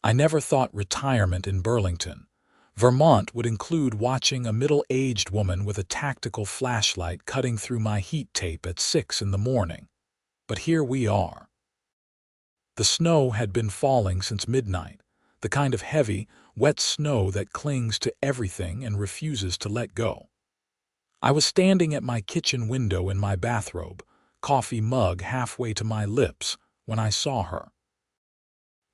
I never thought retirement in Burlington, Vermont would include watching a middle-aged woman with a tactical flashlight cutting through my heat tape at 6 in the morning. But here we are. The snow had been falling since midnight, the kind of heavy, wet snow that clings to everything and refuses to let go. I was standing at my kitchen window in my bathrobe, coffee mug halfway to my lips, when I saw her.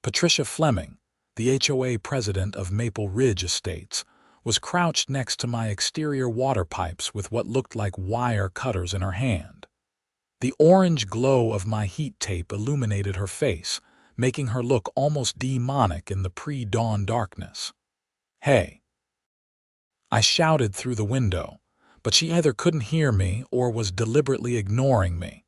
Patricia Fleming, the HOA president of Maple Ridge Estates, was crouched next to my exterior water pipes with what looked like wire cutters in her hand. The orange glow of my heat tape illuminated her face, making her look almost demonic in the pre-dawn darkness. "Hey!" I shouted through the window, but she either couldn't hear me or was deliberately ignoring me.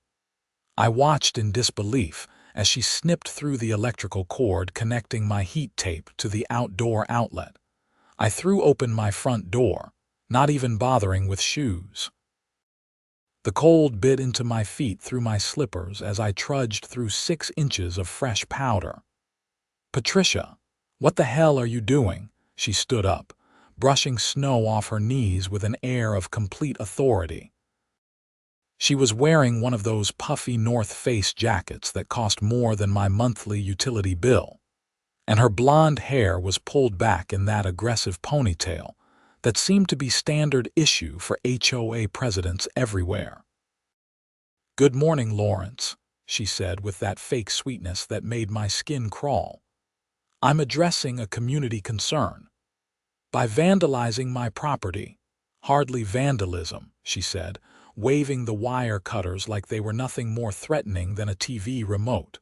I watched in disbelief as she snipped through the electrical cord connecting my heat tape to the outdoor outlet. I threw open my front door, not even bothering with shoes. The cold bit into my feet through my slippers as I trudged through 6 inches of fresh powder. "Patricia, what the hell are you doing?" She stood up, brushing snow off her knees with an air of complete authority. She was wearing one of those puffy North Face jackets that cost more than my monthly utility bill, and her blonde hair was pulled back in that aggressive ponytail that seemed to be standard issue for HOA presidents everywhere. "Good morning, Lawrence," she said with that fake sweetness that made my skin crawl. "I'm addressing a community concern. By vandalizing my property." "Hardly vandalism," she said, waving the wire cutters like they were nothing more threatening than a TV remote.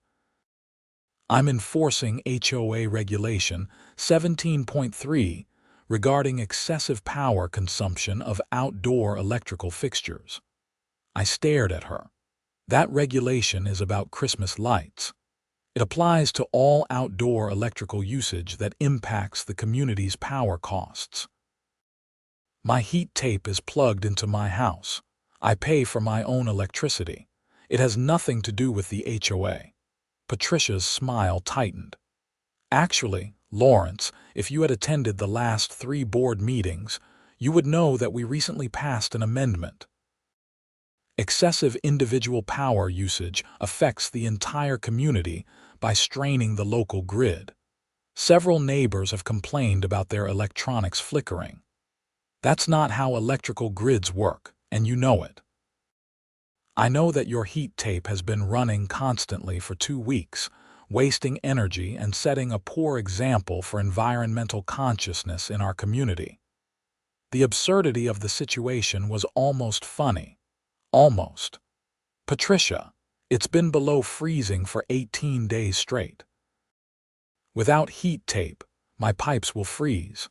"I'm enforcing HOA Regulation 17.3 regarding excessive power consumption of outdoor electrical fixtures." I stared at her. "That regulation is about Christmas lights. It applies to all outdoor electrical usage that impacts the community's power costs. My heat tape is plugged into my house. I pay for my own electricity. It has nothing to do with the HOA." Patricia's smile tightened. "Actually, Lawrence, if you had attended the last 3 board meetings, you would know that we recently passed an amendment. Excessive individual power usage affects the entire community by straining the local grid. Several neighbors have complained about their electronics flickering. That's not how electrical grids work, and you know it. I know that your heat tape has been running constantly for 2 weeks, wasting energy and setting a poor example for environmental consciousness in our community." The absurdity of the situation was almost funny. Almost. "Patricia, it's been below freezing for 18 days straight. Without heat tape, my pipes will freeze.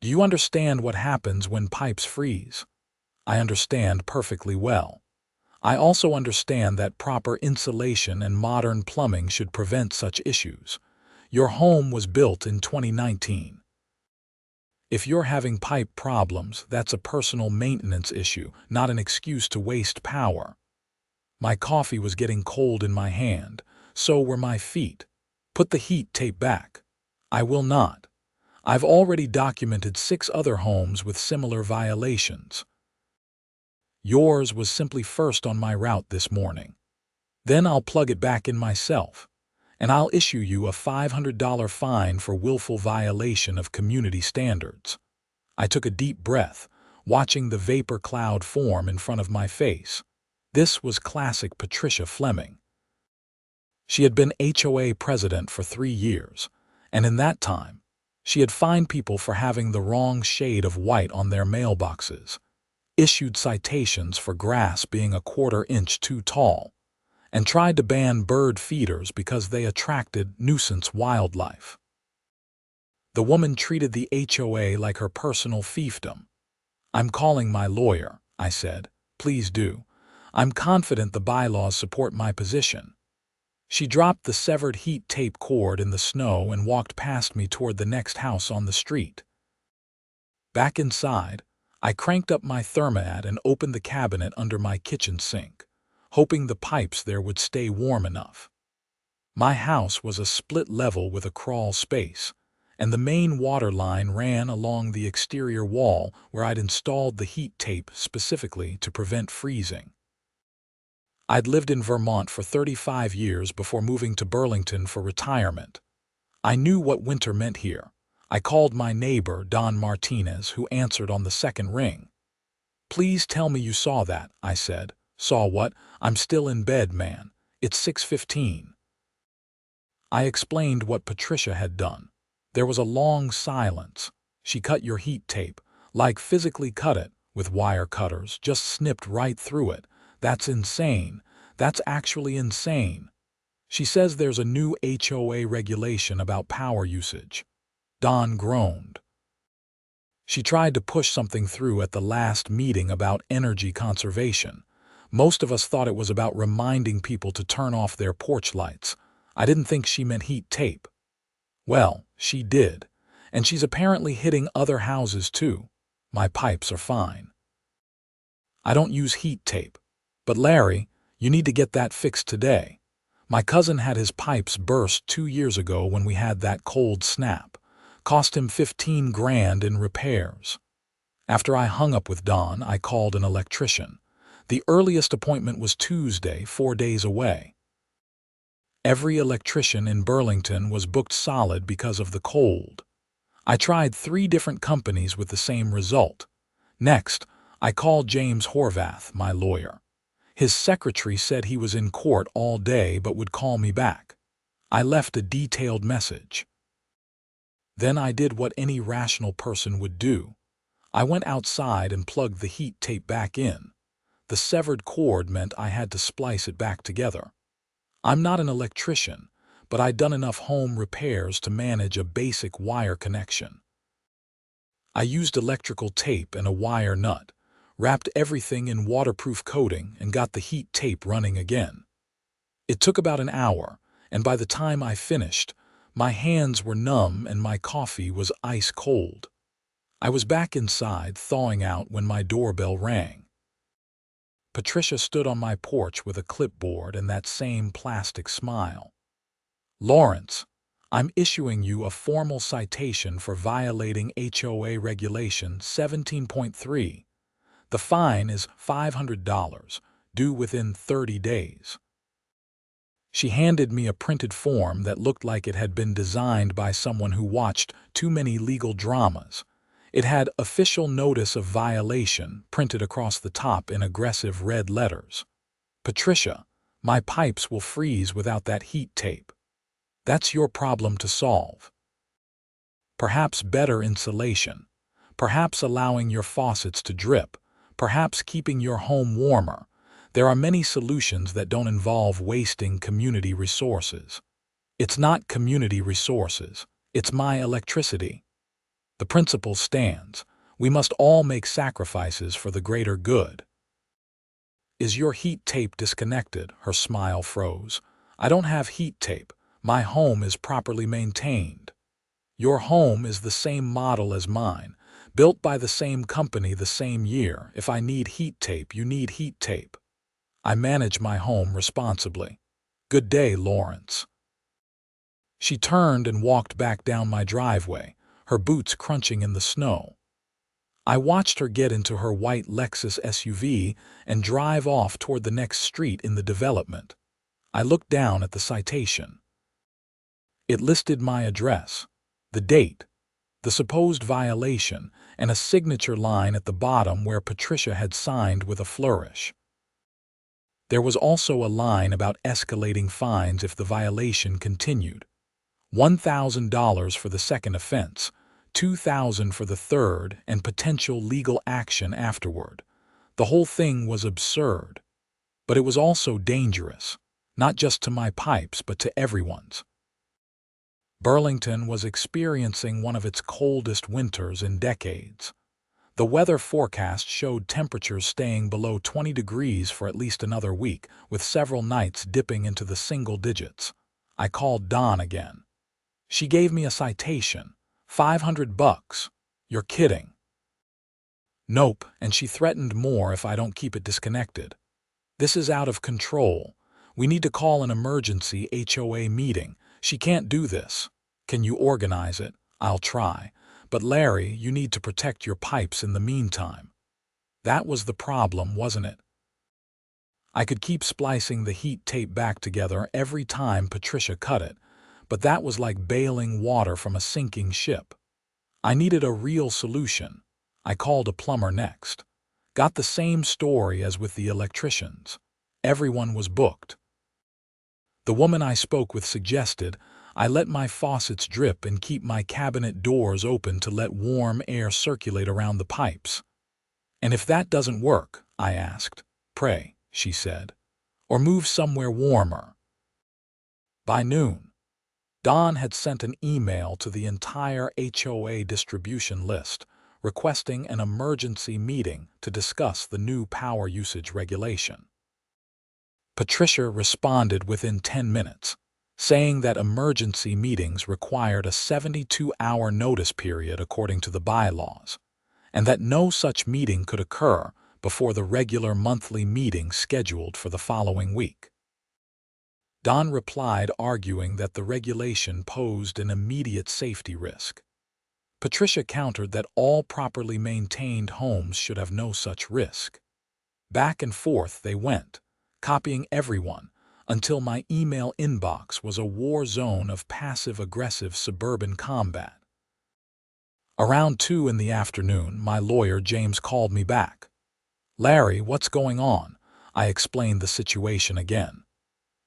Do you understand what happens when pipes freeze?" "I understand perfectly well. I also understand that proper insulation and modern plumbing should prevent such issues. Your home was built in 2019. If you're having pipe problems, that's a personal maintenance issue, not an excuse to waste power." My coffee was getting cold in my hand, so were my feet. "Put the heat tape back." "I will not. I've already documented 6 other homes with similar violations. Yours was simply first on my route this morning. Then I'll plug it back in myself, and I'll issue you a $500 fine for willful violation of community standards." I took a deep breath, watching the vapor cloud form in front of my face. This was classic Patricia Fleming. She had been HOA president for 3 years, and in that time, she had fined people for having the wrong shade of white on their mailboxes, issued citations for grass being a 1/4 inch too tall, and tried to ban bird feeders because they attracted nuisance wildlife. The woman treated the HOA like her personal fiefdom. "I'm calling my lawyer," I said. "Please do. I'm confident the bylaws support my position." She dropped the severed heat tape cord in the snow and walked past me toward the next house on the street. Back inside, I cranked up my thermostat and opened the cabinet under my kitchen sink, hoping the pipes there would stay warm enough. My house was a split level with a crawl space, and the main water line ran along the exterior wall where I'd installed the heat tape specifically to prevent freezing. I'd lived in Vermont for 35 years before moving to Burlington for retirement. I knew what winter meant here. I called my neighbor, Don Martinez, who answered on the second ring. "Please tell me you saw that," I said. "Saw what? I'm still in bed, man. It's 6:15. I explained what Patricia had done. There was a long silence. She cut your heat tape, like physically cut it, with wire cutters, just snipped right through it. That's insane. That's actually insane. She says there's a new HOA regulation about power usage." Don groaned. "She tried to push something through at the last meeting about energy conservation. Most of us thought it was about reminding people to turn off their porch lights. I didn't think she meant heat tape." "Well, she did. And she's apparently hitting other houses too. My pipes are fine. I don't use heat tape. But Larry, you need to get that fixed today. My cousin had his pipes burst 2 years ago when we had that cold snap. Cost him 15 grand in repairs." After I hung up with Don, I called an electrician. The earliest appointment was Tuesday, 4 days away. Every electrician in Burlington was booked solid because of the cold. I tried 3 different companies with the same result. Next, I called James Horvath, my lawyer. His secretary said he was in court all day but would call me back. I left a detailed message. Then I did what any rational person would do. I went outside and plugged the heat tape back in. The severed cord meant I had to splice it back together. I'm not an electrician, but I'd done enough home repairs to manage a basic wire connection. I used electrical tape and a wire nut, wrapped everything in waterproof coating, and got the heat tape running again. It took about an hour, and by the time I finished, my hands were numb and my coffee was ice cold. I was back inside, thawing out, when my doorbell rang. Patricia stood on my porch with a clipboard and that same plastic smile. "Lawrence, I'm issuing you a formal citation for violating HOA Regulation 17.3. The fine is $500, due within 30 days. She handed me a printed form that looked like it had been designed by someone who watched too many legal dramas. It had "Official Notice of Violation" printed across the top in aggressive red letters. "Patricia, my pipes will freeze without that heat tape. That's your problem to solve. Perhaps better insulation. Perhaps allowing your faucets to drip. Perhaps keeping your home warmer. There are many solutions that don't involve wasting community resources." "It's not community resources. It's my electricity. The principle stands. We must all make sacrifices for the greater good." "Is your heat tape disconnected?" Her smile froze. "I don't have heat tape. My home is properly maintained." "Your home is the same model as mine, built by the same company the same year. If I need heat tape, you need heat tape. I manage my home responsibly. Good day, Lawrence." She turned and walked back down my driveway, her boots crunching in the snow. I watched her get into her white Lexus SUV and drive off toward the next street in the development. I looked down at the citation. It listed my address, the date, the supposed violation, and a signature line at the bottom where Patricia had signed with a flourish. There was also a line about escalating fines if the violation continued. $1,000 for the second offense, $2,000 for the third, and potential legal action afterward. The whole thing was absurd. But it was also dangerous, not just to my pipes but to everyone's. Burlington was experiencing one of its coldest winters in decades. The weather forecast showed temperatures staying below 20 degrees for at least another week, with several nights dipping into the single digits. I called Dawn again. She gave me a citation. $500. You're kidding. Nope, and she threatened more if I don't keep it disconnected. This is out of control. We need to call an emergency HOA meeting. She can't do this. Can you organize it? I'll try. But Larry, you need to protect your pipes in the meantime. That was the problem, wasn't it? I could keep splicing the heat tape back together every time Patricia cut it, but that was like bailing water from a sinking ship. I needed a real solution. I called a plumber next. Got the same story as with the electricians. Everyone was booked. The woman I spoke with suggested I let my faucets drip and keep my cabinet doors open to let warm air circulate around the pipes. And if that doesn't work, I asked, pray, she said, or move somewhere warmer. By noon, Don had sent an email to the entire HOA distribution list requesting an emergency meeting to discuss the new power usage regulation. Patricia responded within 10 minutes, saying that emergency meetings required a 72-hour notice period according to the bylaws, and that no such meeting could occur before the regular monthly meeting scheduled for the following week. Don replied arguing that the regulation posed an immediate safety risk. Patricia countered that all properly maintained homes should have no such risk. Back and forth they went, copying everyone, until my email inbox was a war zone of passive-aggressive suburban combat. Around 2 in the afternoon, my lawyer James called me back. Larry, what's going on? I explained the situation again.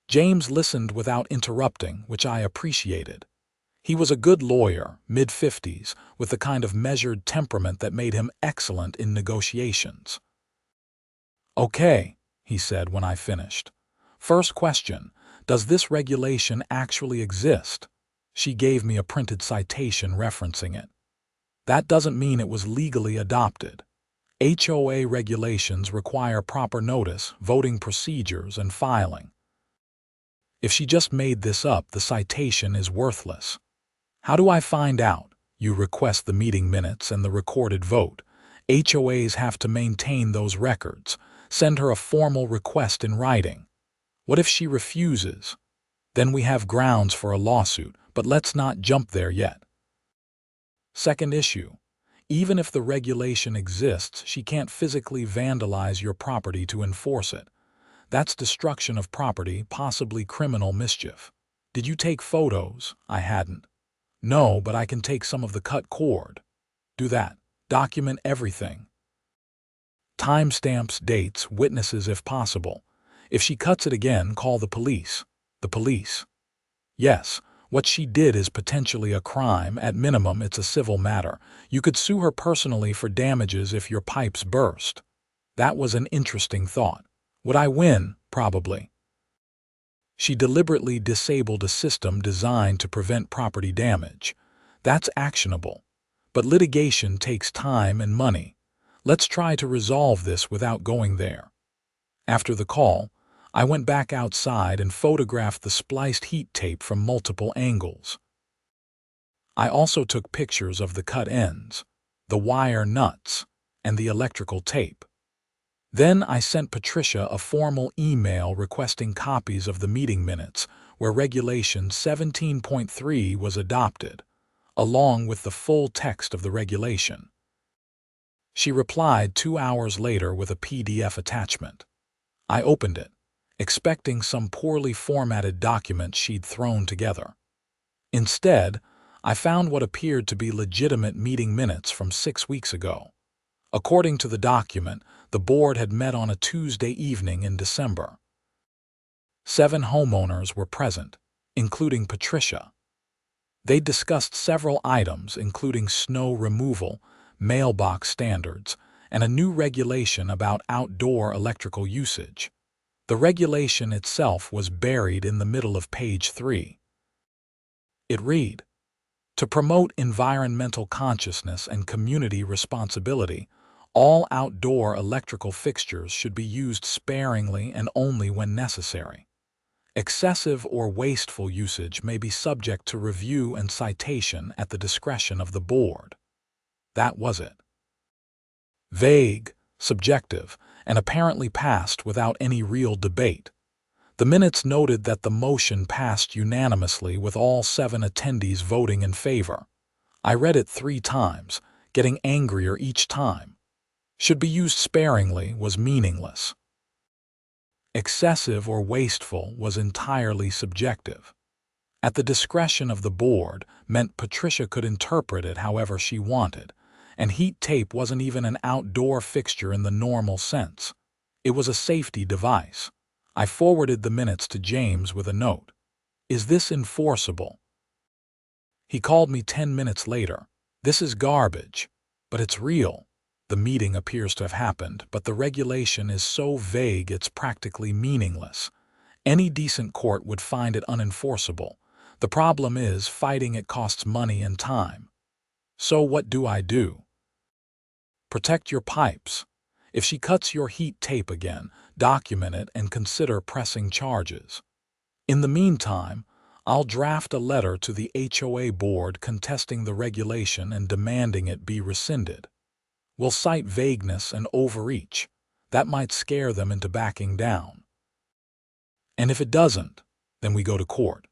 James listened without interrupting, which I appreciated. He was a good lawyer, mid-50s, with the kind of measured temperament that made him excellent in negotiations. Okay, he said when I finished. First question, does this regulation actually exist? She gave me a printed citation referencing it. That doesn't mean it was legally adopted. HOA regulations require proper notice, voting procedures, and filing. If she just made this up, the citation is worthless. How do I find out? You request the meeting minutes and the recorded vote. HOAs have to maintain those records. Send her a formal request in writing. What if she refuses? Then we have grounds for a lawsuit, but let's not jump there yet. Second issue. Even if the regulation exists, she can't physically vandalize your property to enforce it. That's destruction of property, possibly criminal mischief. Did you take photos? I hadn't. No, but I can take some of the cut cord. Do that. Document everything. Timestamps, dates, witnesses if possible. If she cuts it again, call the police. The police. Yes, what she did is potentially a crime. At minimum, it's a civil matter. You could sue her personally for damages if your pipes burst. That was an interesting thought. Would I win? Probably. She deliberately disabled a system designed to prevent property damage. That's actionable. But litigation takes time and money. Let's try to resolve this without going there. After the call, I went back outside and photographed the spliced heat tape from multiple angles. I also took pictures of the cut ends, the wire nuts, and the electrical tape. Then I sent Patricia a formal email requesting copies of the meeting minutes where Regulation 17.3 was adopted, along with the full text of the regulation. She replied 2 hours later with a PDF attachment. I opened it, expecting some poorly formatted document she'd thrown together. Instead, I found what appeared to be legitimate meeting minutes from 6 weeks ago. According to the document, the board had met on a Tuesday evening in December. 7 homeowners were present, including Patricia. They discussed several items, including snow removal, mailbox standards, and a new regulation about outdoor electrical usage. The regulation itself was buried in the middle of page 3. It read, "To promote environmental consciousness and community responsibility, all outdoor electrical fixtures should be used sparingly and only when necessary. Excessive or wasteful usage may be subject to review and citation at the discretion of the board." That was it. Vague, subjective, and apparently passed without any real debate. The minutes noted that the motion passed unanimously with all 7 attendees voting in favor. I read it 3 times, getting angrier each time. Should be used sparingly was meaningless. Excessive or wasteful was entirely subjective. At the discretion of the board meant Patricia could interpret it however she wanted, and heat tape wasn't even an outdoor fixture in the normal sense. It was a safety device. I forwarded the minutes to James with a note. "Is this enforceable?" He called me 10 minutes later. "This is garbage, but it's real. The meeting appears to have happened, but the regulation is so vague it's practically meaningless. Any decent court would find it unenforceable. The problem is, fighting it costs money and time. So what do I do?" Protect your pipes. If she cuts your heat tape again, document it and consider pressing charges. In the meantime, I'll draft a letter to the HOA board contesting the regulation and demanding it be rescinded. We'll cite vagueness and overreach. That might scare them into backing down. And if it doesn't, then we go to court.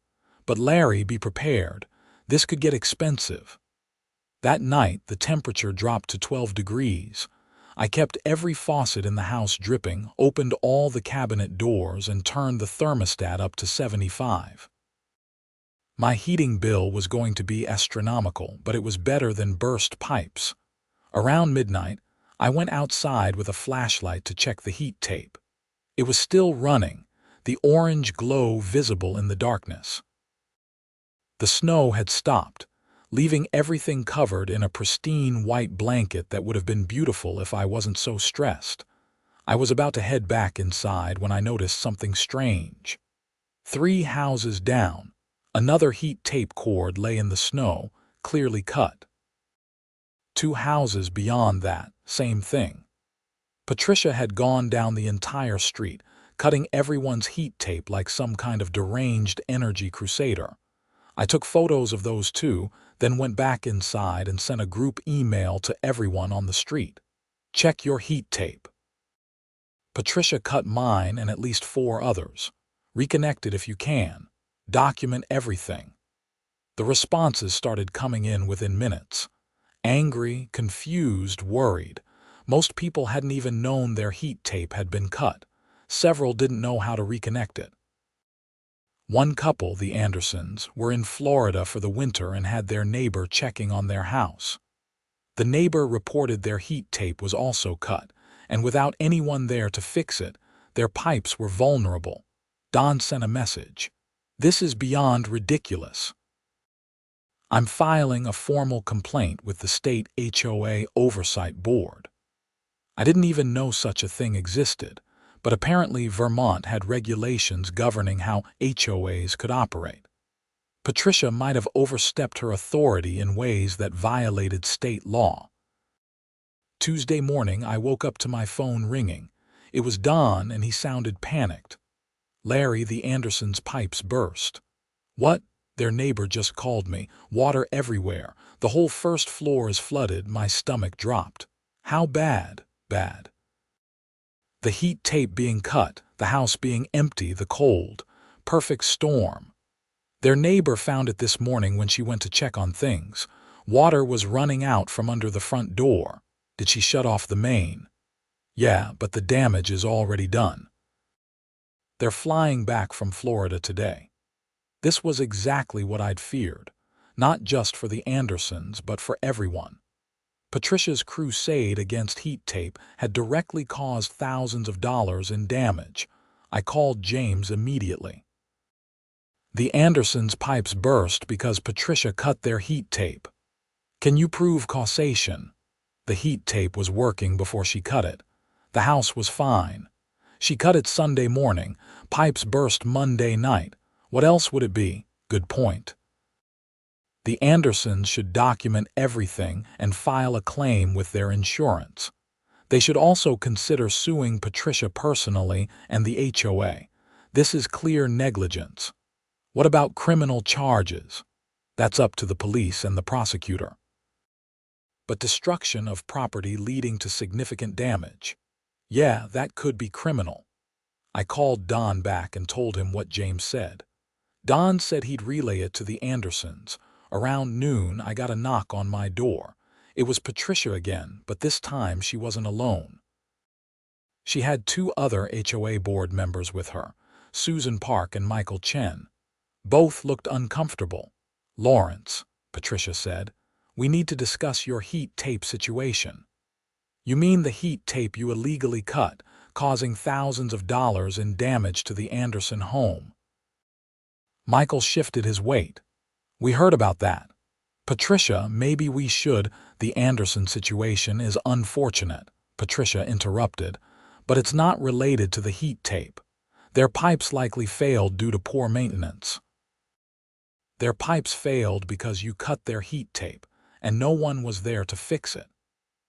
But Larry, be prepared. This could get expensive. That night, the temperature dropped to 12 degrees. I kept every faucet in the house dripping, opened all the cabinet doors, and turned the thermostat up to 75. My heating bill was going to be astronomical, but it was better than burst pipes. Around midnight, I went outside with a flashlight to check the heat tape. It was still running, the orange glow visible in the darkness. The snow had stopped, leaving everything covered in a pristine white blanket that would have been beautiful if I wasn't so stressed. I was about to head back inside when I noticed something strange. 3 houses down, another heat tape cord lay in the snow, clearly cut. 2 houses beyond that, same thing. Patricia had gone down the entire street, cutting everyone's heat tape like some kind of deranged energy crusader. I took photos of those 2, then went back inside and sent a group email to everyone on the street. Check your heat tape. Patricia cut mine and at least 4 others. Reconnect it if you can. Document everything. The responses started coming in within minutes. Angry, confused, worried. Most people hadn't even known their heat tape had been cut. Several didn't know how to reconnect it. One couple, the Andersons, were in Florida for the winter and had their neighbor checking on their house. The neighbor reported their heat tape was also cut, and without anyone there to fix it, their pipes were vulnerable. Don sent a message. "This is beyond ridiculous. I'm filing a formal complaint with the state HOA Oversight Board." I didn't even know such a thing existed, but apparently Vermont had regulations governing how HOAs could operate. Patricia might have overstepped her authority in ways that violated state law. Tuesday morning, I woke up to my phone ringing. It was Don, and he sounded panicked. "Larry, the Andersons' pipes burst." "What?" Their neighbor just called me. "Water everywhere. The whole first floor is flooded." My stomach dropped. "How bad?" "Bad." The heat tape being cut, the house being empty, the cold. Perfect storm. Their neighbor found it this morning when she went to check on things. Water was running out from under the front door. Did she shut off the main? Yeah, but the damage is already done. They're flying back from Florida today. This was exactly what I'd feared, not just for the Andersons, but for everyone. Patricia's crusade against heat tape had directly caused thousands of dollars in damage. I called James immediately. "The Andersons' pipes burst because Patricia cut their heat tape. Can you prove causation?" The heat tape was working before she cut it. The house was fine. She cut it Sunday morning. Pipes burst Monday night. What else would it be? Good point. The Andersons should document everything and file a claim with their insurance. They should also consider suing Patricia personally and the HOA. This is clear negligence. What about criminal charges? That's up to the police and the prosecutor. But destruction of property leading to significant damage? Yeah, that could be criminal. I called Don back and told him what James said. Don said he'd relay it to the Andersons. Around noon, I got a knock on my door. It was Patricia again, but this time she wasn't alone. She had two other HOA board members with her, Susan Park and Michael Chen. Both looked uncomfortable. "Lawrence," Patricia said, "we need to discuss your heat tape situation." "You mean the heat tape you illegally cut, causing thousands of dollars in damage to the Anderson home?" Michael shifted his weight. "We heard about that. Patricia, maybe we should—" "The Anderson situation is unfortunate," Patricia interrupted, "but it's not related to the heat tape. Their pipes likely failed due to poor maintenance." "Their pipes failed because you cut their heat tape, and no one was there to fix it."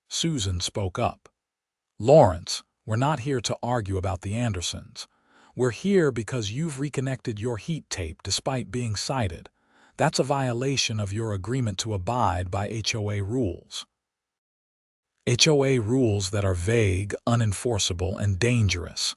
Susan spoke up. "Lawrence, we're not here to argue about the Andersons. We're here because you've reconnected your heat tape despite being cited. That's a violation of your agreement to abide by HOA rules." "HOA rules that are vague, unenforceable, and dangerous."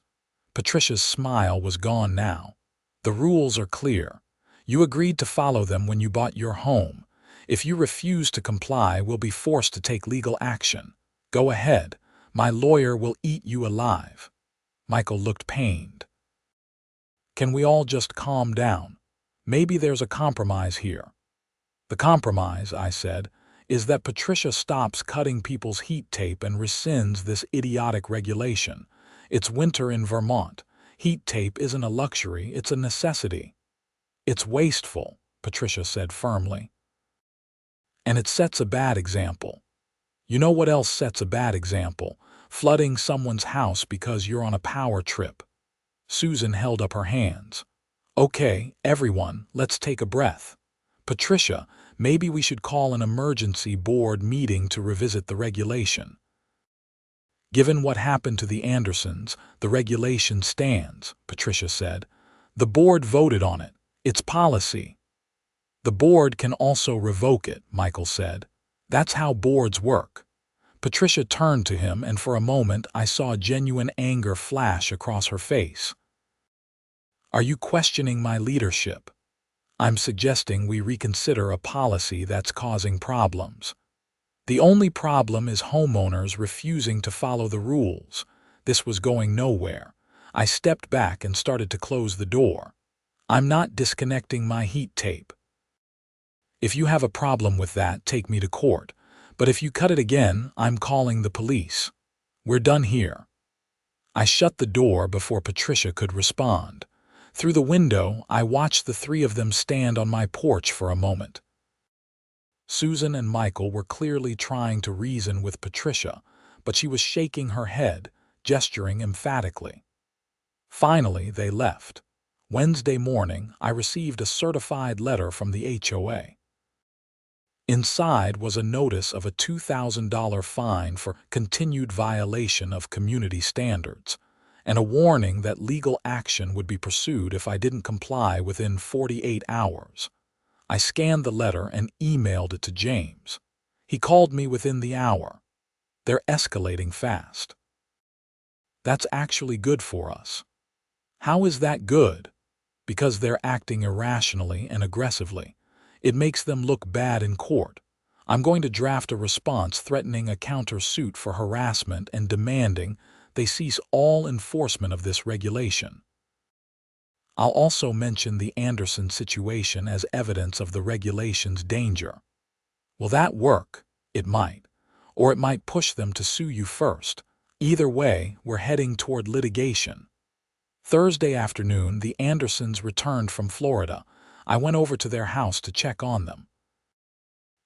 Patricia's smile was gone now. "The rules are clear. You agreed to follow them when you bought your home. If you refuse to comply, we'll be forced to take legal action. Go ahead. My lawyer will eat you alive." Michael looked pained. "Can we all just calm down? Maybe there's a compromise here." "The compromise," I said, "is that Patricia stops cutting people's heat tape and rescinds this idiotic regulation. It's winter in Vermont. Heat tape isn't a luxury, it's a necessity." "It's wasteful," Patricia said firmly. "And it sets a bad example." "You know what else sets a bad example? Flooding someone's house because you're on a power trip." Susan held up her hands. "Okay, everyone, let's take a breath. Patricia, maybe we should call an emergency board meeting to revisit the regulation." "Given what happened to the Andersons, the regulation stands," Patricia said. "The board voted on it. It's policy." "The board can also revoke it," Michael said. "That's how boards work." Patricia turned to him, and for a moment I saw genuine anger flash across her face. "Are you questioning my leadership?" "I'm suggesting we reconsider a policy that's causing problems." "The only problem is homeowners refusing to follow the rules." This was going nowhere. I stepped back and started to close the door. "I'm not disconnecting my heat tape. If you have a problem with that, take me to court. But if you cut it again, I'm calling the police. We're done here." I shut the door before Patricia could respond. Through the window, I watched the three of them stand on my porch for a moment. Susan and Michael were clearly trying to reason with Patricia, but she was shaking her head, gesturing emphatically. Finally, they left. Wednesday morning, I received a certified letter from the HOA. Inside was a notice of a $2,000 fine for continued violation of community standards, and a warning that legal action would be pursued if I didn't comply within 48 hours. I scanned the letter and emailed it to James. He called me within the hour. "They're escalating fast." "That's actually good for us." "How is that good?" "Because they're acting irrationally and aggressively. It makes them look bad in court. I'm going to draft a response threatening a counter-suit for harassment and demanding they cease all enforcement of this regulation. I'll also mention the Anderson situation as evidence of the regulation's danger." "Will that work?" "It might. Or it might push them to sue you first. Either way, we're heading toward litigation." Thursday afternoon, the Andersons returned from Florida. I went over to their house to check on them.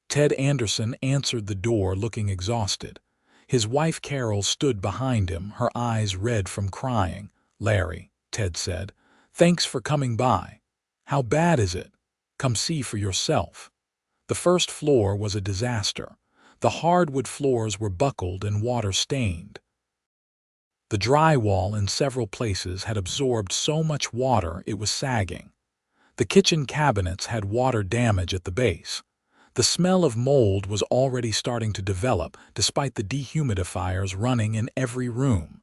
Ted Anderson answered the door looking exhausted. His wife Carol stood behind him, her eyes red from crying. "Larry," Ted said, "thanks for coming by. How bad is it? Come see for yourself." The first floor was a disaster. The hardwood floors were buckled and water-stained. The drywall in several places had absorbed so much water it was sagging. The kitchen cabinets had water damage at the base. The smell of mold was already starting to develop despite the dehumidifiers running in every room.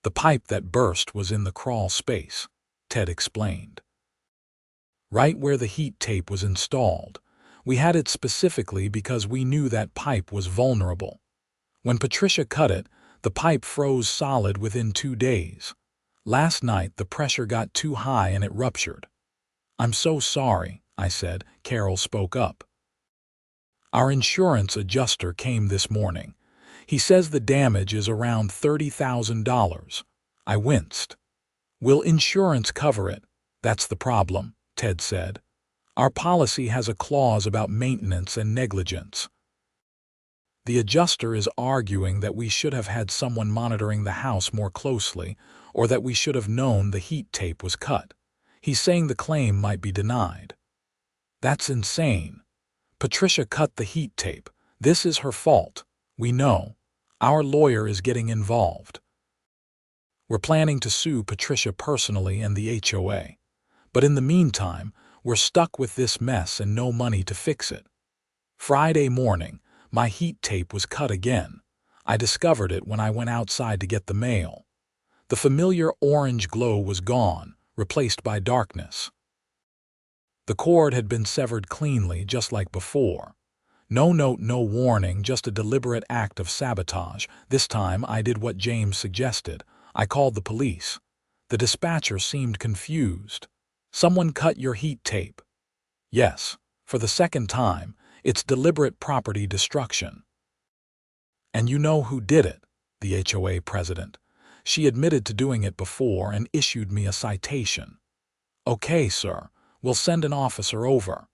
The pipe that burst was in the crawl space, Ted explained. Right where the heat tape was installed. We had it specifically because we knew that pipe was vulnerable. When Patricia cut it, the pipe froze solid within 2 days. Last night, the pressure got too high and it ruptured. "I'm so sorry," I said. Carol spoke up. "Our insurance adjuster came this morning. He says the damage is around $30,000. I winced. "Will insurance cover it? That's the problem," Ted said. "Our policy has a clause about maintenance and negligence." The adjuster is arguing that we should have had someone monitoring the house more closely, or that we should have known the heat tape was cut. He's saying the claim might be denied. That's insane. Patricia cut the heat tape. This is her fault. We know. Our lawyer is getting involved. We're planning to sue Patricia personally and the HOA. But in the meantime, we're stuck with this mess and no money to fix it. Friday morning, my heat tape was cut again. I discovered it when I went outside to get the mail. The familiar orange glow was gone, replaced by darkness. The cord had been severed cleanly, just like before. No note, no warning, just a deliberate act of sabotage. This time I did what James suggested. I called the police. The dispatcher seemed confused. "Someone cut your heat tape?" "Yes, for the second time. It's deliberate property destruction." "And you know who did it?" The HOA president. "She admitted to doing it before and issued me a citation." "Okay, sir. We'll send an officer over."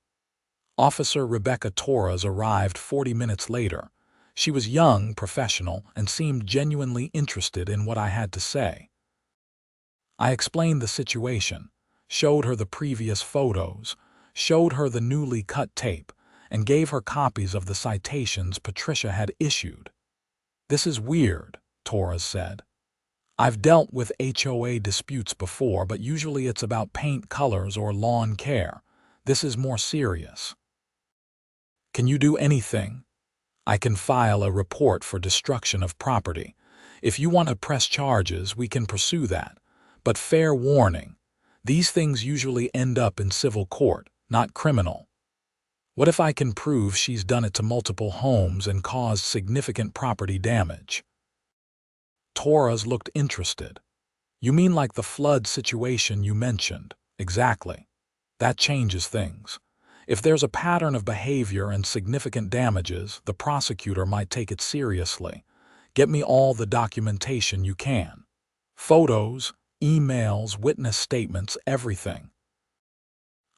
Officer Rebecca Torres arrived 40 minutes later. She was young, professional, and seemed genuinely interested in what I had to say. I explained the situation, showed her the previous photos, showed her the newly cut tape, and gave her copies of the citations Patricia had issued. "This is weird," Torres said. "I've dealt with HOA disputes before, but usually it's about paint colors or lawn care. This is more serious." "Can you do anything?" "I can file a report for destruction of property. If you want to press charges, we can pursue that. But fair warning, these things usually end up in civil court, not criminal." "What if I can prove she's done it to multiple homes and caused significant property damage?" Torres looked interested. "You mean like the flood situation you mentioned?" "Exactly. That changes things. If there's a pattern of behavior and significant damages, the prosecutor might take it seriously. Get me all the documentation you can. Photos, emails, witness statements, everything.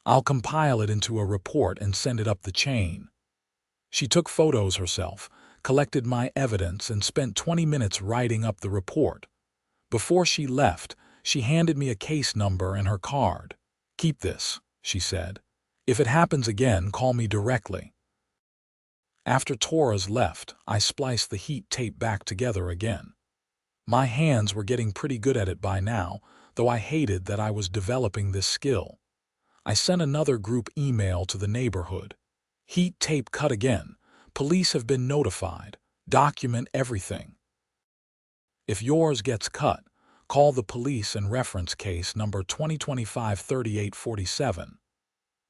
I'll compile it into a report and send it up the chain." She took photos herself, collected my evidence, and spent 20 minutes writing up the report. Before she left, she handed me a case number and her card. "Keep this," she said. "If it happens again, call me directly." After Torres left, I spliced the heat tape back together again. My hands were getting pretty good at it by now, though I hated that I was developing this skill. I sent another group email to the neighborhood. "Heat tape cut again. Police have been notified. Document everything. If yours gets cut, call the police and reference case number 2025-3847.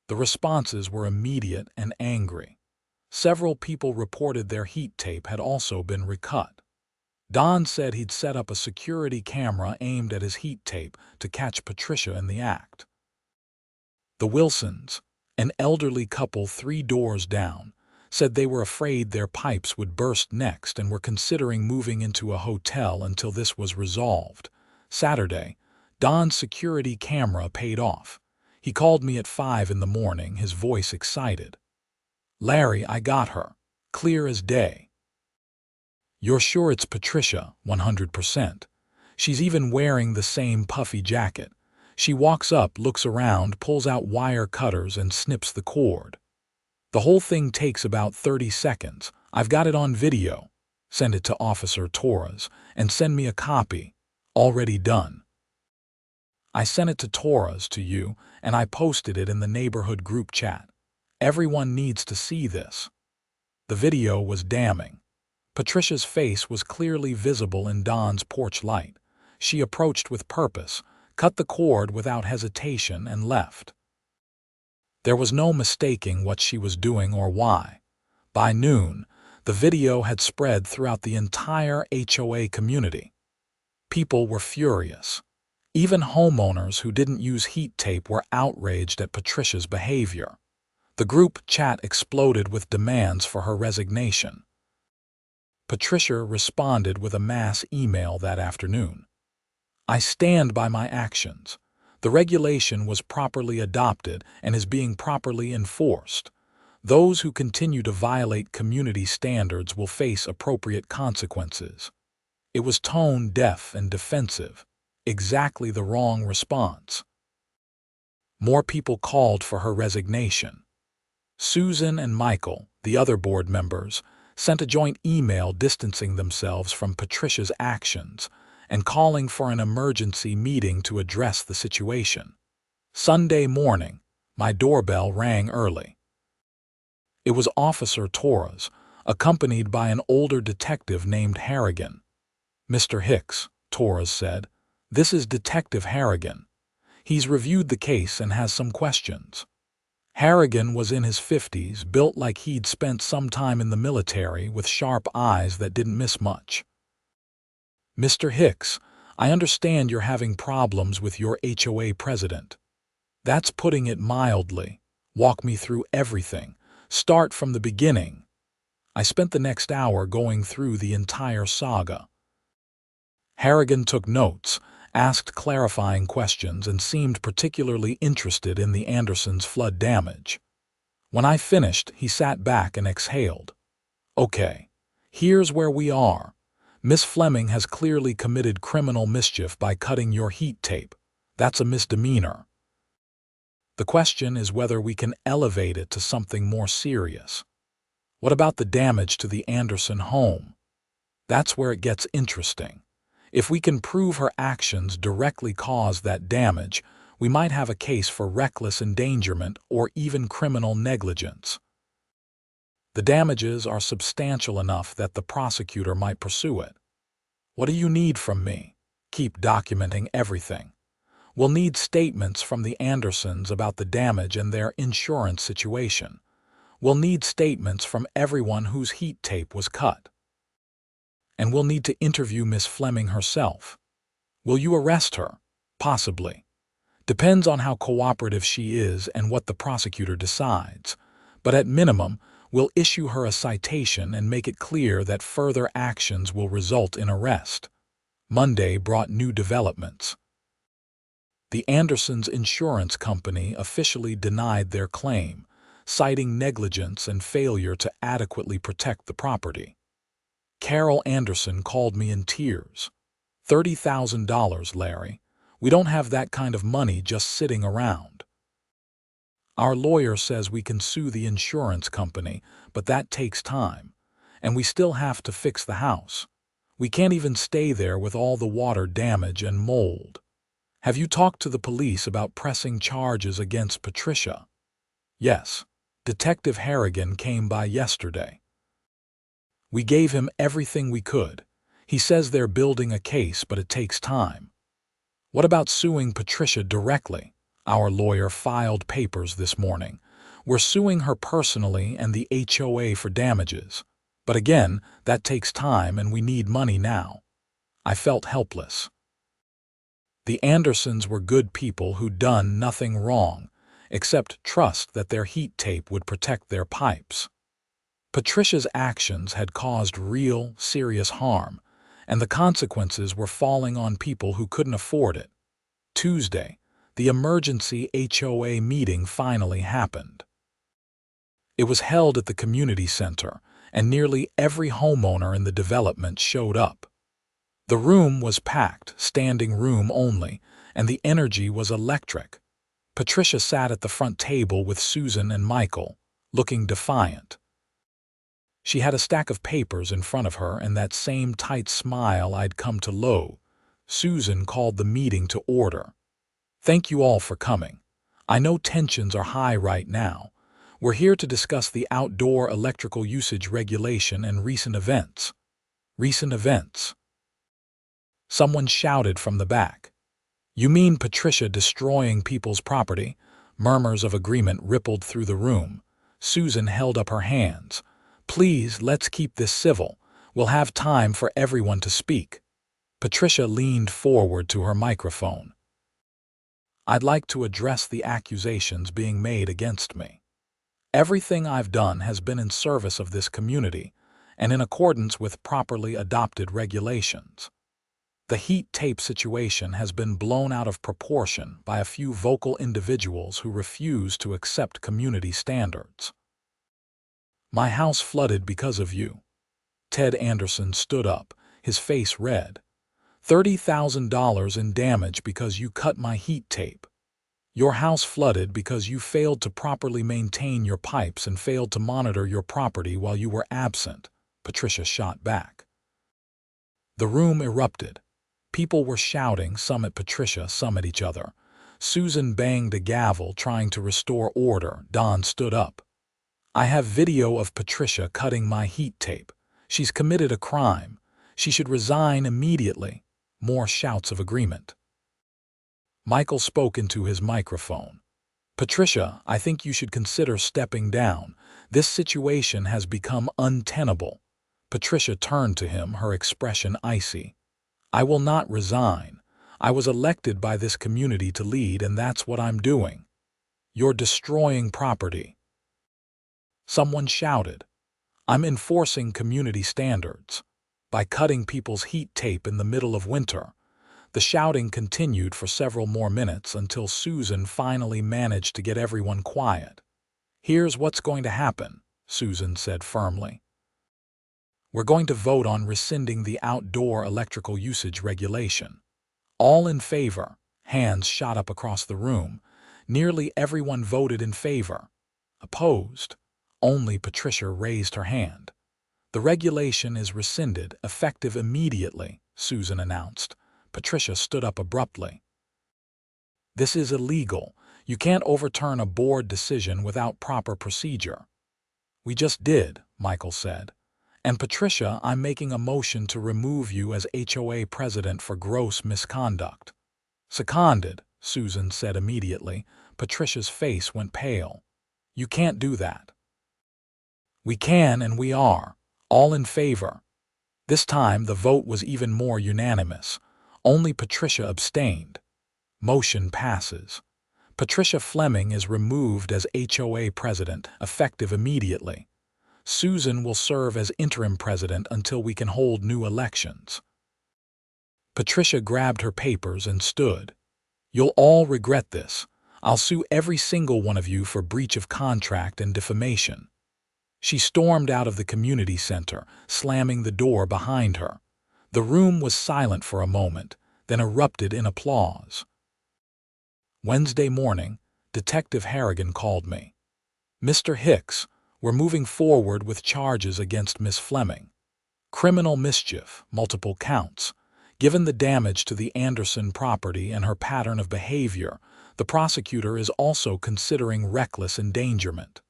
The responses were immediate and angry. Several people reported their heat tape had also been recut. Don said he'd set up a security camera aimed at his heat tape to catch Patricia in the act. The Wilsons, an elderly couple 3 doors down, said they were afraid their pipes would burst next and were considering moving into a hotel until this was resolved. Saturday, Don's security camera paid off. He called me at 5 in the morning, his voice excited. "Larry, I got her. Clear as day." "You're sure it's Patricia?" 100%. "She's even wearing the same puffy jacket. She walks up, looks around, pulls out wire cutters and snips the cord. The whole thing takes about 30 seconds. I've got it on video. Send it to Officer Torres and send me a copy. Already done." I sent it to Torres, to you, and I posted it in the neighborhood group chat. Everyone needs to see this. The video was damning. Patricia's face was clearly visible in Don's porch light. She approached with purpose, cut the cord without hesitation, and left. There was no mistaking what she was doing or why. By noon, the video had spread throughout the entire HOA community. People were furious. Even homeowners who didn't use heat tape were outraged at Patricia's behavior. The group chat exploded with demands for her resignation. Patricia responded with a mass email that afternoon. I stand by my actions. The regulation was properly adopted and is being properly enforced. Those who continue to violate community standards will face appropriate consequences. It was tone deaf and defensive, exactly the wrong response. More people called for her resignation. Susan and Michael, the other board members, sent a joint email distancing themselves from Patricia's actions and calling for an emergency meeting to address the situation. Sunday morning, my doorbell rang early. It was Officer Torres, accompanied by an older detective named Harrigan. "Mr. Hicks," Torres said, "this is Detective Harrigan. He's reviewed the case and has some questions." Harrigan was in his 50s, built like he'd spent some time in the military, with sharp eyes that didn't miss much. "Mr. Hicks, I understand you're having problems with your HOA president. That's putting it mildly. Walk me through everything. Start from the beginning." I spent the next hour going through the entire saga. Harrigan took notes, asked clarifying questions, and seemed particularly interested in the Andersons' flood damage. When I finished, he sat back and exhaled. "Okay, here's where we are. Miss Fleming has clearly committed criminal mischief by cutting your heat tape. That's a misdemeanor. The question is whether we can elevate it to something more serious. What about the damage to the Anderson home? That's where it gets interesting. If we can prove her actions directly caused that damage, we might have a case for reckless endangerment or even criminal negligence. The damages are substantial enough that the prosecutor might pursue it. What do you need from me? Keep documenting everything. We'll need statements from the Andersons about the damage and their insurance situation. We'll need statements from everyone whose heat tape was cut. And we'll need to interview Miss Fleming herself. Will you arrest her? Possibly. Depends on how cooperative she is and what the prosecutor decides. But at minimum, we'll issue her a citation and make it clear that further actions will result in arrest. Monday brought new developments. The Andersons' insurance company officially denied their claim, citing negligence and failure to adequately protect the property. Carol Anderson called me in tears. $30,000, Larry. We don't have that kind of money just sitting around. Our lawyer says we can sue the insurance company, but that takes time, and we still have to fix the house. We can't even stay there with all the water damage and mold. Have you talked to the police about pressing charges against Patricia? Yes. Detective Harrigan came by yesterday. We gave him everything we could. He says they're building a case, but it takes time. What about suing Patricia directly? Our lawyer filed papers this morning. We're suing her personally and the HOA for damages. But again, that takes time and we need money now. I felt helpless. The Andersons were good people who'd done nothing wrong, except trust that their heat tape would protect their pipes. Patricia's actions had caused real, serious harm, and the consequences were falling on people who couldn't afford it. Tuesday, the emergency HOA meeting finally happened. It was held at the community center, and nearly every homeowner in the development showed up. The room was packed, standing room only, and the energy was electric. Patricia sat at the front table with Susan and Michael, looking defiant. She had a stack of papers in front of her and that same tight smile I'd come to loathe. Susan called the meeting to order. "Thank you all for coming. I know tensions are high right now. We're here to discuss the outdoor electrical usage regulation and recent events." Recent events. Someone shouted from the back. "You mean Patricia destroying people's property?" Murmurs of agreement rippled through the room. Susan held up her hands. "Please, let's keep this civil. We'll have time for everyone to speak." Patricia leaned forward to her microphone. "I'd like to address the accusations being made against me. Everything I've done has been in service of this community and in accordance with properly adopted regulations. The heat tape situation has been blown out of proportion by a few vocal individuals who refuse to accept community standards. My house flooded because of you." Ted Anderson stood up, his face red. $30,000 in damage because you cut my heat tape. Your house flooded because you failed to properly maintain your pipes and failed to monitor your property while you were absent, Patricia shot back. The room erupted. People were shouting, some at Patricia, some at each other. Susan banged a gavel, trying to restore order. Don stood up. "I have video of Patricia cutting my heat tape. She's committed a crime. She should resign immediately." More shouts of agreement. Michael spoke into his microphone. "Patricia, I think you should consider stepping down. This situation has become untenable." Patricia turned to him, her expression icy. "I will not resign. I was elected by this community to lead, and that's what I'm doing." "You're destroying property." Someone shouted. "I'm enforcing community standards by cutting people's heat tape in the middle of winter." The shouting continued for several more minutes until Susan finally managed to get everyone quiet. "Here's what's going to happen," Susan said firmly. "We're going to vote on rescinding the outdoor electrical usage regulation. All in favor?" Hands shot up across the room. Nearly everyone voted in favor. Opposed? Only Patricia raised her hand. "The regulation is rescinded, effective immediately," Susan announced. Patricia stood up abruptly. "This is illegal. You can't overturn a board decision without proper procedure." "We just did," Michael said. "And Patricia, I'm making a motion to remove you as HOA president for gross misconduct." "Seconded," Susan said immediately. Patricia's face went pale. "You can't do that." "We can, and we are. All in favor." This time the vote was even more unanimous. Only Patricia abstained. Motion passes. Patricia Fleming is removed as HOA president, effective immediately. Susan will serve as interim president until we can hold new elections. Patricia grabbed her papers and stood. "You'll all regret this. I'll sue every single one of you for breach of contract and defamation." She stormed out of the community center, slamming the door behind her. The room was silent for a moment, then erupted in applause. Wednesday morning, Detective Harrigan called me. "Mr. Hicks, we're moving forward with charges against Miss Fleming. Criminal mischief, multiple counts. Given the damage to the Anderson property and her pattern of behavior, the prosecutor is also considering reckless endangerment."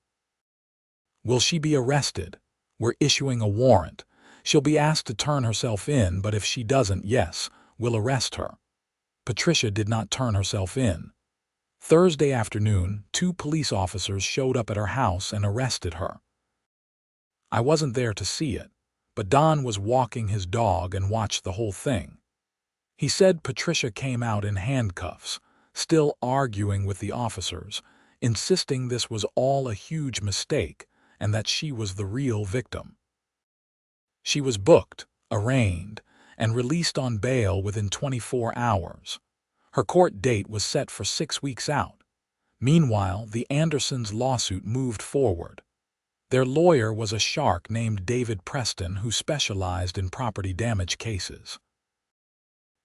"Will she be arrested?" "We're issuing a warrant. She'll be asked to turn herself in, but if she doesn't, yes, we'll arrest her." Patricia did not turn herself in. Thursday afternoon, 2 police officers showed up at her house and arrested her. I wasn't there to see it, but Don was walking his dog and watched the whole thing. He said Patricia came out in handcuffs, still arguing with the officers, insisting this was all a huge mistake and that she was the real victim. She was booked, arraigned, and released on bail within 24 hours. Her court date was set for 6 weeks out. Meanwhile, the Andersons' lawsuit moved forward. Their lawyer was a shark named David Preston who specialized in property damage cases.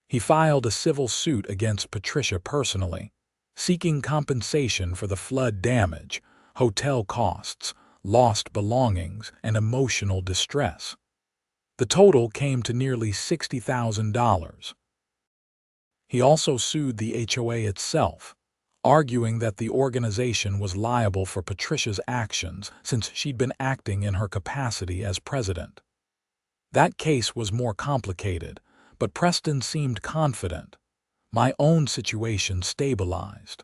He filed a civil suit against Patricia personally, seeking compensation for the flood damage, hotel costs, lost belongings, and emotional distress. The total came to nearly $60,000. He also sued the HOA itself, arguing that the organization was liable for Patricia's actions since she'd been acting in her capacity as president. That case was more complicated, but Preston seemed confident. My own situation stabilized.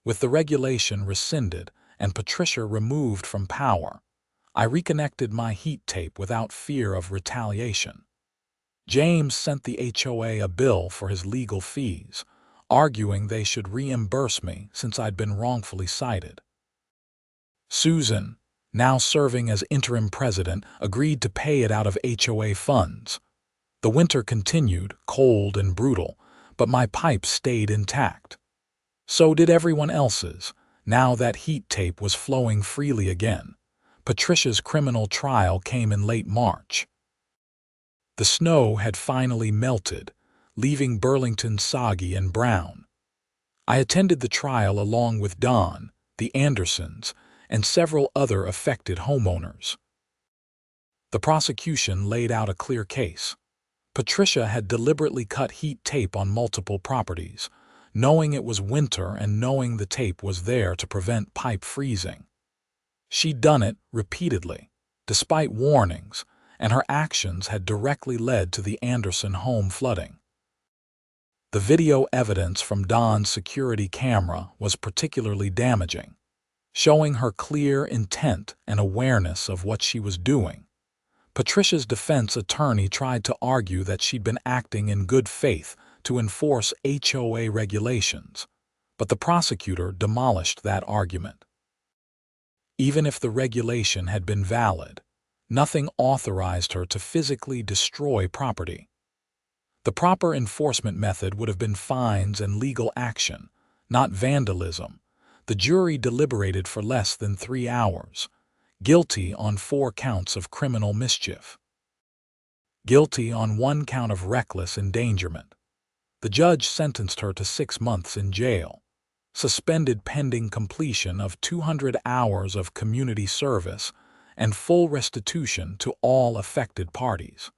With the regulation rescinded and Patricia removed from power, I reconnected my heat tape without fear of retaliation. James sent the HOA a bill for his legal fees, arguing they should reimburse me since I'd been wrongfully cited. Susan, now serving as interim president, agreed to pay it out of HOA funds. The winter continued, cold and brutal, but my pipes stayed intact. So did everyone else's, now that heat tape was flowing freely again. Patricia's criminal trial came in late March. The snow had finally melted, leaving Burlington soggy and brown. I attended the trial along with Don, the Andersons, and several other affected homeowners. The prosecution laid out a clear case. Patricia had deliberately cut heat tape on multiple properties, knowing it was winter and knowing the tape was there to prevent pipe freezing. She'd done it repeatedly, despite warnings, and her actions had directly led to the Anderson home flooding. The video evidence from Don's security camera was particularly damaging, showing her clear intent and awareness of what she was doing. Patricia's defense attorney tried to argue that she'd been acting in good faith to enforce HOA regulations, but the prosecutor demolished that argument. Even if the regulation had been valid, nothing authorized her to physically destroy property. The proper enforcement method would have been fines and legal action, not vandalism. The jury deliberated for less than 3 hours, guilty on 4 counts of criminal mischief, guilty on 1 count of reckless endangerment. The judge sentenced her to 6 months in jail, suspended pending completion of 200 hours of community service, and full restitution to all affected parties.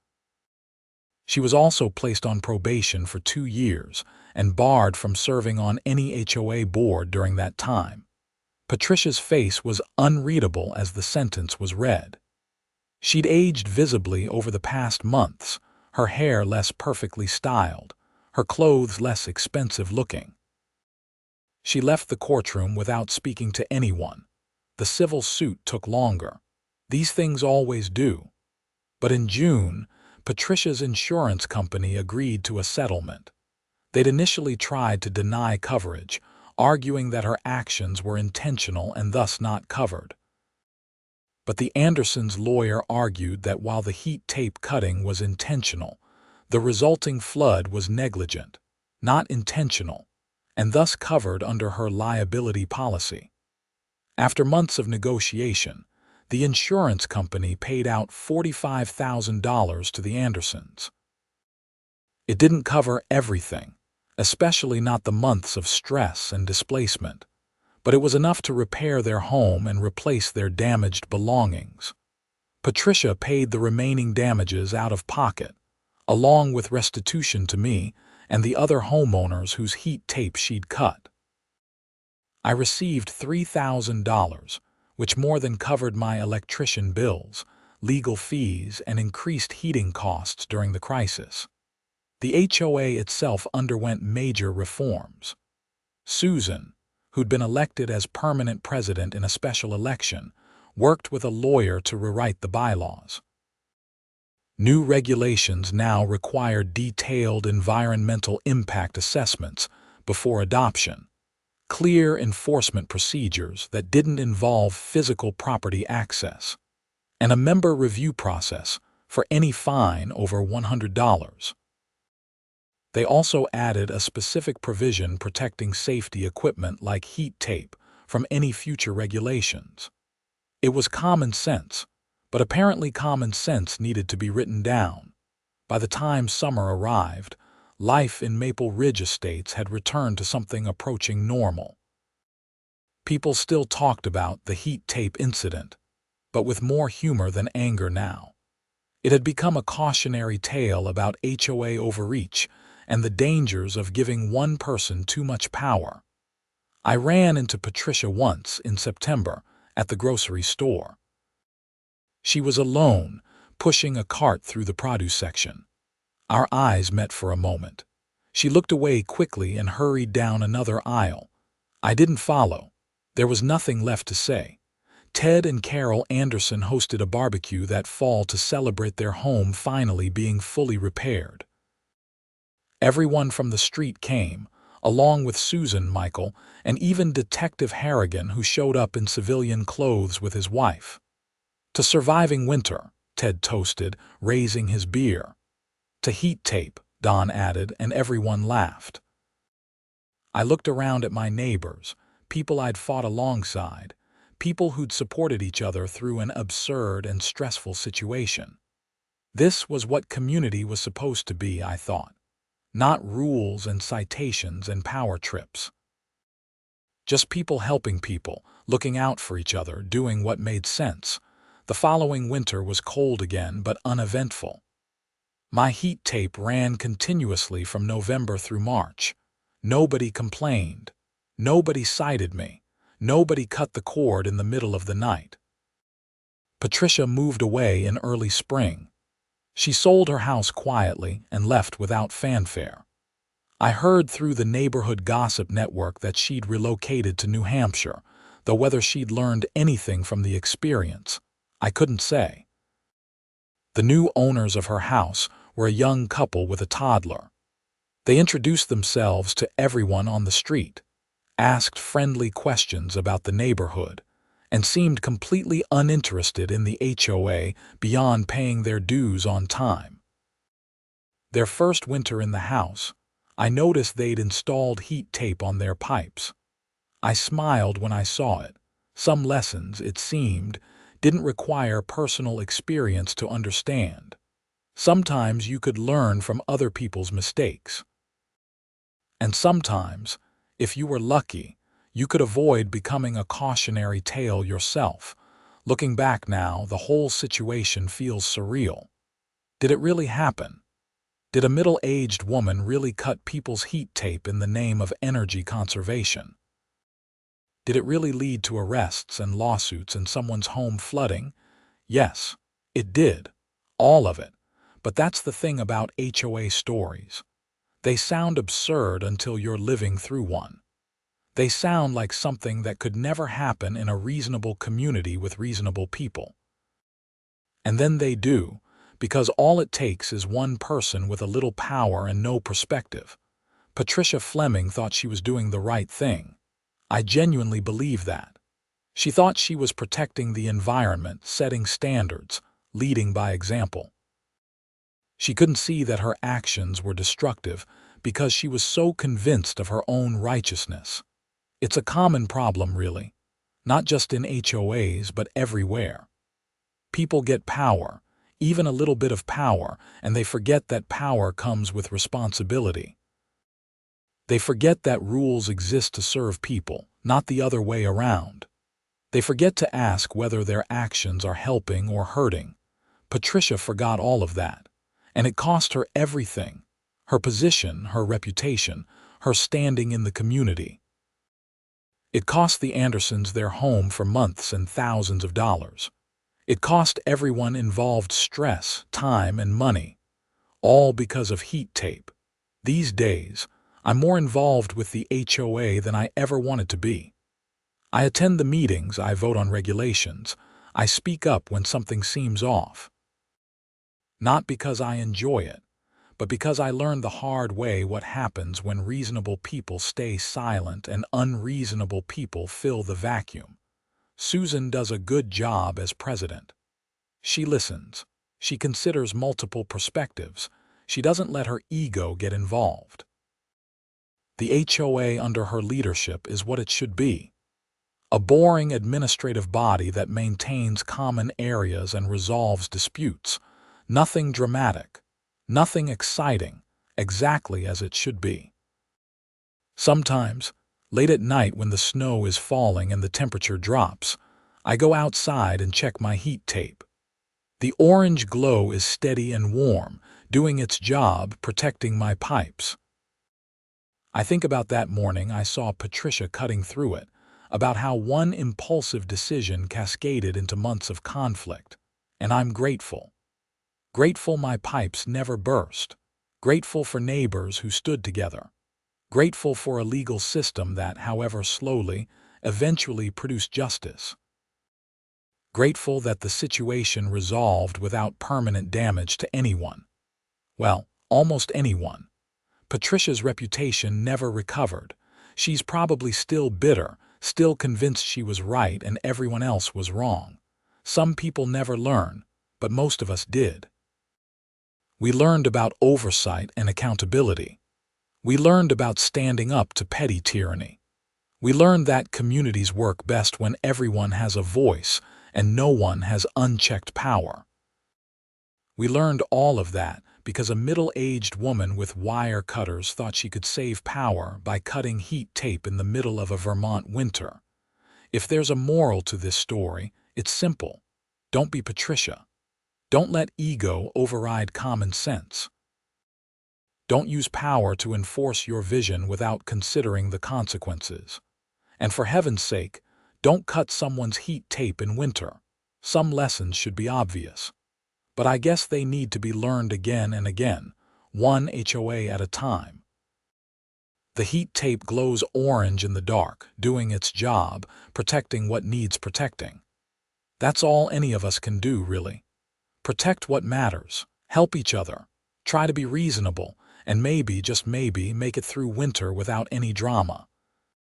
She was also placed on probation for 2 years and barred from serving on any HOA board during that time. Patricia's face was unreadable as the sentence was read. She'd aged visibly over the past months, her hair less perfectly styled, her clothes less expensive looking. She left the courtroom without speaking to anyone. The civil suit took longer. These things always do. But in June, Patricia's insurance company agreed to a settlement. They'd initially tried to deny coverage, arguing that her actions were intentional and thus not covered. But the Andersons' lawyer argued that while the heat tape cutting was intentional, the resulting flood was negligent, not intentional, and thus covered under her liability policy. After months of negotiation, the insurance company paid out $45,000 to the Andersons. It didn't cover everything, especially not the months of stress and displacement, but it was enough to repair their home and replace their damaged belongings. Patricia paid the remaining damages out of pocket, along with restitution to me and the other homeowners whose heat tape she'd cut. I received $3,000, which more than covered my electrician bills, legal fees, and increased heating costs during the crisis. The HOA itself underwent major reforms. Susan, who'd been elected as permanent president in a special election, worked with a lawyer to rewrite the bylaws. New regulations now required detailed environmental impact assessments before adoption, clear enforcement procedures that didn't involve physical property access, and a member review process for any fine over $100. They also added a specific provision protecting safety equipment like heat tape from any future regulations. It was common sense, but apparently common sense needed to be written down. By the time summer arrived, life in Maple Ridge Estates had returned to something approaching normal. People still talked about the heat tape incident, but with more humor than anger now. It had become a cautionary tale about HOA overreach and the dangers of giving one person too much power. I ran into Patricia once in September at the grocery store. She was alone, pushing a cart through the produce section. Our eyes met for a moment. She looked away quickly and hurried down another aisle. I didn't follow. There was nothing left to say. Ted and Carol Anderson hosted a barbecue that fall to celebrate their home finally being fully repaired. Everyone from the street came, along with Susan, Michael, and even Detective Harrigan, who showed up in civilian clothes with his wife. To surviving winter, Ted toasted, raising his beer. To heat tape, Don added, and everyone laughed. I looked around at my neighbors, people I'd fought alongside, people who'd supported each other through an absurd and stressful situation. This was what community was supposed to be, I thought. Not rules and citations and power trips. Just people helping people, looking out for each other, doing what made sense. The following winter was cold again, but uneventful. My heat tape ran continuously from November through March. Nobody complained. Nobody cited me. Nobody cut the cord in the middle of the night. Patricia moved away in early spring. She sold her house quietly and left without fanfare. I heard through the neighborhood gossip network that she'd relocated to New Hampshire, though whether she'd learned anything from the experience, I couldn't say. The new owners of her house were a young couple with a toddler. They introduced themselves to everyone on the street, asked friendly questions about the neighborhood, and seemed completely uninterested in the HOA beyond paying their dues on time. Their first winter in the house, I noticed they'd installed heat tape on their pipes. I smiled when I saw it. Some lessons, it seemed, didn't require personal experience to understand. Sometimes you could learn from other people's mistakes. And sometimes, if you were lucky, you could avoid becoming a cautionary tale yourself. Looking back now, the whole situation feels surreal. Did it really happen? Did a middle-aged woman really cut people's heat tape in the name of energy conservation? Did it really lead to arrests and lawsuits and someone's home flooding? Yes, it did. All of it. But that's the thing about HOA stories. They sound absurd until you're living through one. They sound like something that could never happen in a reasonable community with reasonable people. And then they do, because all it takes is one person with a little power and no perspective. Patricia Fleming thought she was doing the right thing. I genuinely believe that. She thought she was protecting the environment, setting standards, leading by example. She couldn't see that her actions were destructive because she was so convinced of her own righteousness. It's a common problem, really, not just in HOAs, but everywhere. People get power, even a little bit of power, and they forget that power comes with responsibility. They forget that rules exist to serve people, not the other way around. They forget to ask whether their actions are helping or hurting. Patricia forgot all of that, and it cost her everything: her position, her reputation, her standing in the community. It cost the Andersons their home for months and thousands of dollars. It cost everyone involved stress, time, and money, all because of heat tape. These days, I'm more involved with the HOA than I ever wanted to be. I attend the meetings, I vote on regulations, I speak up when something seems off. Not because I enjoy it, but because I learned the hard way what happens when reasonable people stay silent and unreasonable people fill the vacuum. Susan does a good job as president. She listens. She considers multiple perspectives. She doesn't let her ego get involved. The HOA under her leadership is what it should be: a boring administrative body that maintains common areas and resolves disputes. Nothing dramatic, nothing exciting, exactly as it should be. Sometimes, late at night when the snow is falling and the temperature drops, I go outside and check my heat tape. The orange glow is steady and warm, doing its job, protecting my pipes. I think about that morning I saw Patricia cutting through it, about how one impulsive decision cascaded into months of conflict, and I'm grateful. Grateful my pipes never burst. Grateful for neighbors who stood together. Grateful for a legal system that, however slowly, eventually produced justice. Grateful that the situation resolved without permanent damage to anyone. Well, almost anyone. Patricia's reputation never recovered. She's probably still bitter, still convinced she was right and everyone else was wrong. Some people never learn, but most of us did. We learned about oversight and accountability. We learned about standing up to petty tyranny. We learned that communities work best when everyone has a voice and no one has unchecked power. We learned all of that because a middle-aged woman with wire cutters thought she could save power by cutting heat tape in the middle of a Vermont winter. If there's a moral to this story, it's simple. Don't be Patricia. Don't let ego override common sense. Don't use power to enforce your vision without considering the consequences. And for heaven's sake, don't cut someone's heat tape in winter. Some lessons should be obvious. But I guess they need to be learned again and again, one HOA at a time. The heat tape glows orange in the dark, doing its job, protecting what needs protecting. That's all any of us can do, really. Protect what matters, help each other, try to be reasonable, and maybe, just maybe, make it through winter without any drama.